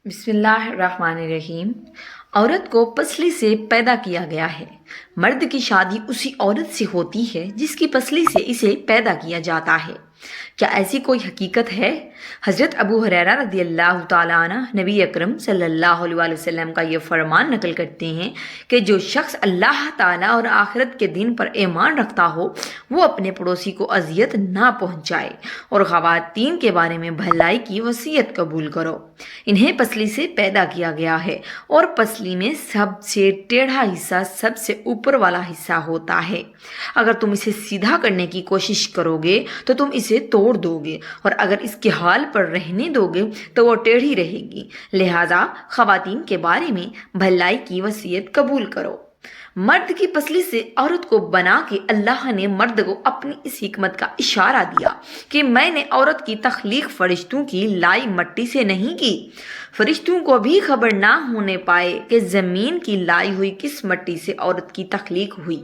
بسم اللہ الرحمن الرحیم۔ عورت کو پسلی سے پیدا کیا گیا ہے۔ مرد کی شادی اسی عورت سے ہوتی ہے جس کی پسلی سے اسے پیدا کیا جاتا ہے۔ کیا ایسی کوئی حقیقت ہے؟ حضرت ابو ہریرہ رضی اللہ تعالیٰ عنہ نبی اکرم صلی اللہ علیہ وسلم کا یہ فرمان نقل کرتے ہیں کہ جو شخص اللہ تعالیٰ اور آخرت کے دن پر ایمان رکھتا ہو وہ اپنے پڑوسی کو اذیت نہ پہنچائے اور خواتین کے بارے میں بھلائی کی وصیت قبول کرو۔ انہیں پسلی سے پیدا کیا گیا ہے اور پسلی میں سب سے ٹیڑھا حصہ سب سے اوپر والا حصہ ہوتا ہے۔ اگر تم اسے سیدھا کرنے کی کوشش کرو گے تو تم اسے توڑ دو گے اور اگر اس کے حال پر رہنے دو گے تو وہ ٹیڑھی رہے گی۔ لہٰذا خواتین کے بارے میں بھلائی کی وصیت قبول کرو۔ مرد کی پسلی سے عورت کو بنا کے اللہ نے مرد کو اپنی اس حکمت کا اشارہ دیا کہ میں نے عورت کی تخلیق فرشتوں کی لائی مٹی سے نہیں کی۔ فرشتوں کو بھی خبر نہ ہونے پائے کہ زمین کی لائی ہوئی کس مٹی سے عورت کی تخلیق ہوئی۔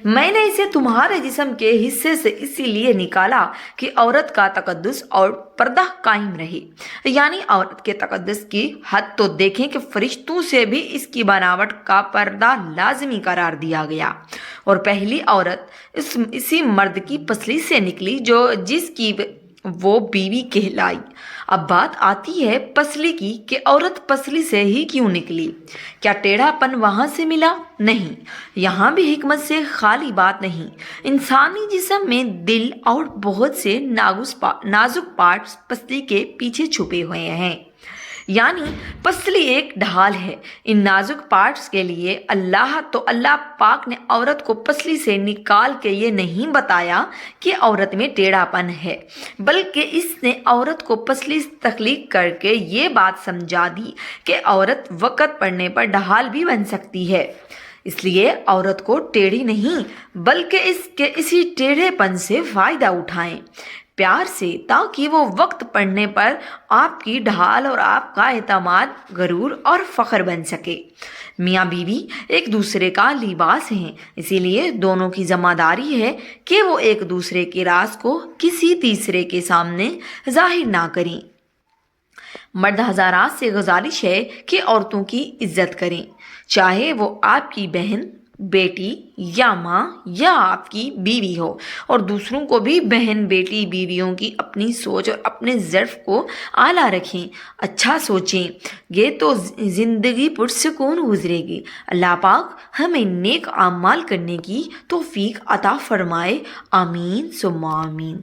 میں نے اسے تمہارے جسم کے حصے سے اسی لیے نکالا کہ عورت کا تقدس اور پردہ قائم رہے، یعنی عورت کے تقدس کی حد تو دیکھیں کہ فرشتوں سے بھی اس کی بناوٹ کا پردہ لازمی قرار دیا گیا، اور پہلی عورت اسی مرد کی پسلی سے نکلی جس کی وہ بیوی کہلائی۔ اب بات آتی ہے پسلی کی کہ عورت پسلی سے ہی کیوں نکلی؟ کیا ٹیڑھا پن وہاں سے ملا؟ نہیں، یہاں بھی حکمت سے خالی بات نہیں۔ انسانی جسم میں دل اور بہت سے نازک پارٹس پسلی کے پیچھے چھپے ہوئے ہیں، یعنی پسلی ایک ڈھال ہے ان نازک پارٹس کے لیے۔ اللہ پاک نے عورت کو پسلی سے نکال کے یہ نہیں بتایا کہ عورت میں ٹیڑھا پن ہے، بلکہ اس نے عورت کو پسلی تخلیق کر کے یہ بات سمجھا دی کہ عورت وقت پڑنے پر ڈھال بھی بن سکتی ہے۔ اس لیے عورت کو ٹیڑھی نہیں بلکہ اسی ٹیڑھے پن سے فائدہ اٹھائیں پیار سے، تاکہ وہ وقت پڑنے پر آپ کی ڈھال اور آپ کا اعتماد، غرور اور فخر بن سکے۔ میاں بیوی ایک دوسرے کا لباس ہیں، اسی لیے دونوں کی ذمہ داری ہے کہ وہ ایک دوسرے کے راز کو کسی تیسرے کے سامنے ظاہر نہ کریں۔ مرد حضرات سے گزارش ہے کہ عورتوں کی عزت کریں، چاہے وہ آپ کی بہن، بیٹی یا ماں یا آپ کی بیوی ہو، اور دوسروں کو بھی بہن بیٹی بیویوں کی اپنی سوچ اور اپنے ظرف کو اعلیٰ رکھیں۔ اچھا سوچیں گے تو زندگی پرسکون گزرے گی۔ اللہ پاک ہمیں نیک اعمال کرنے کی توفیق عطا فرمائے، آمین ثم آمین۔